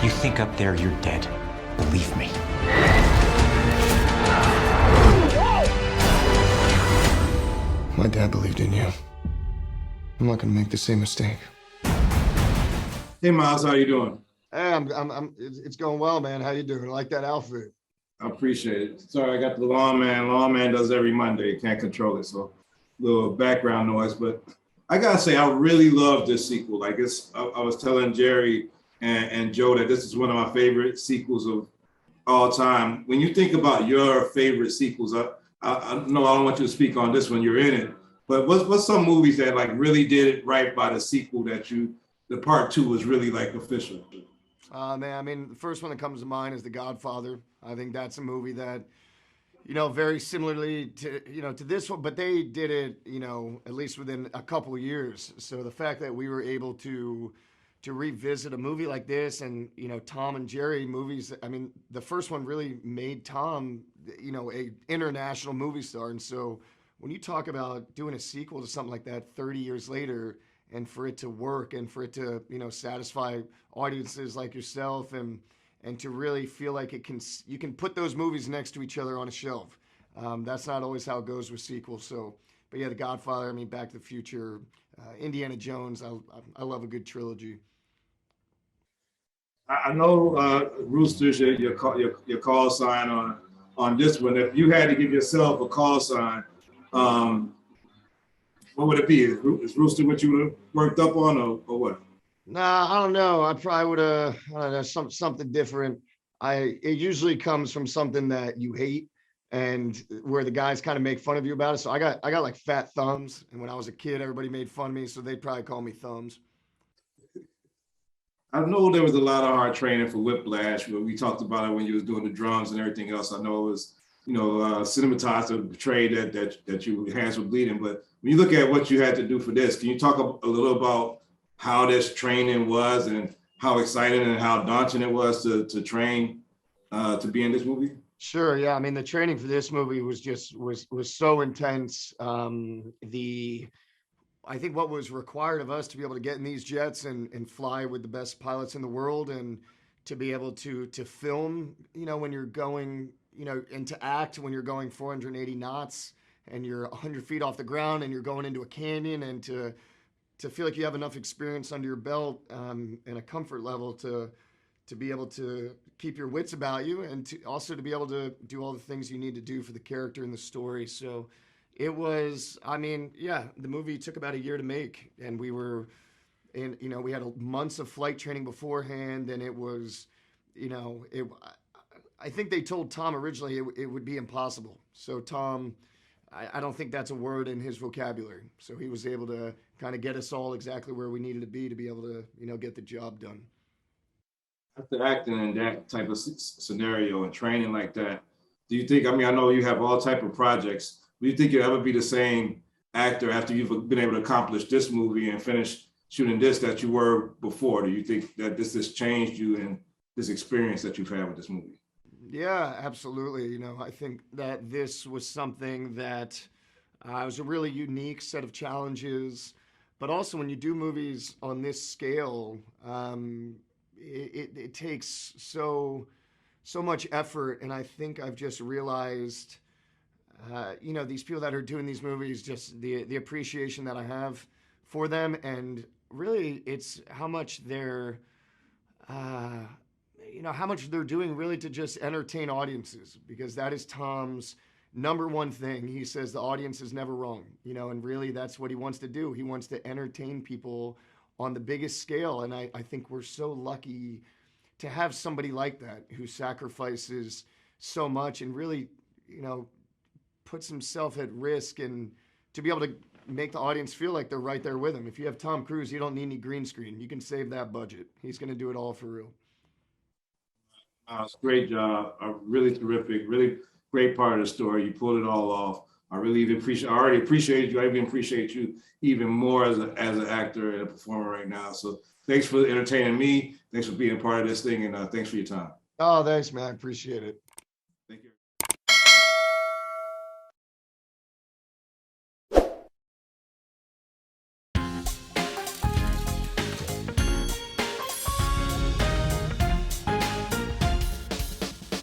You think up there you're dead. Believe me. My dad believed in you. I'm not gonna make the same mistake. Hey, Miles, how you doing? Hey, it's going well, man. How you doing? I like that outfit. I appreciate it. Sorry, I got the lawn man. Lawn man does every Monday. Can't control it, so little background noise. But I gotta say, I really love this sequel. Like I was telling Jerry and Joe that this is one of my favorite sequels of all time. When you think about your favorite sequels, I know I don't want you to speak on this when you're in it, but what's some movies that like really did it right by the sequel that the part two was really like official? Man, I mean, the first one that comes to mind is The Godfather. I think that's a movie that, very similarly to this one, but they did it, at least within a couple of years. So the fact that we were able to revisit a movie like this and, Tom and Jerry movies, I mean, the first one really made Tom, a international movie star. And so when you talk about doing a sequel to something like that 30 years later, and for it to work and for it to satisfy audiences like yourself and to really feel like you can put those movies next to each other on a shelf. That's not always how it goes with sequels. So, but yeah, The Godfather, I mean, Back to the Future, Indiana Jones. I love a good trilogy. I know Rooster's your call sign on this one. If you had to give yourself a call sign, what would it be? Is Rooster what you would have worked up on, or what? Nah, I don't know. I probably would have, I don't know, something different. It usually comes from something that you hate and where the guys kind of make fun of you about it. So I got like fat thumbs, and when I was a kid, everybody made fun of me, so they'd probably call me Thumbs. I know there was a lot of hard training for Whiplash, but we talked about it when you was doing the drums and everything else. I know it was, cinematized to portray that your hands were bleeding. But when you look at what you had to do for this, can you talk a little about how this training was and how exciting and how daunting it was to train to be in this movie? Sure. Yeah. I mean, the training for this movie was so intense. I think what was required of us to be able to get in these jets and fly with the best pilots in the world and to be able to film, when you're going, and to act when you're going 480 knots and you're 100 feet off the ground and you're going into a canyon, and to feel like you have enough experience under your belt and a comfort level to be able to keep your wits about you, and to also to be able to do all the things you need to do for the character and the story. So it was, I mean, yeah, the movie took about a year to make, and we were in, we had months of flight training beforehand, and it was, I think they told Tom originally it would be impossible. So Tom, I don't think that's a word in his vocabulary. So he was able to kind of get us all exactly where we needed to be able to, get the job done. After acting in that type of scenario and training like that, do you think, I mean, I know you have all type of projects. Do you think you'll ever be the same actor after you've been able to accomplish this movie and finish shooting this that you were before? Do you think that this has changed you and this experience that you've had with this movie? Yeah, absolutely. I think that this was something that was a really unique set of challenges, but also when you do movies on this scale, it takes so much effort. And I think I've just realized, these people that are doing these movies, just the appreciation that I have for them, and really it's how much they're how much they're doing really to just entertain audiences, because that is Tom's number one thing. He says the audience is never wrong, and really that's what he wants to do. He wants to entertain people on the biggest scale. And I think we're so lucky to have somebody like that who sacrifices so much and really, puts himself at risk, and to be able to make the audience feel like they're right there with him. If you have Tom Cruise, you don't need any green screen. You can save that budget. He's going to do it all for real. It's a great job. Really terrific, really great part of the story. You pulled it all off. I already appreciate you. I even appreciate you even more as an actor and a performer right now. So thanks for entertaining me. Thanks for being a part of this thing, and thanks for your time. Oh, thanks, man. I appreciate it.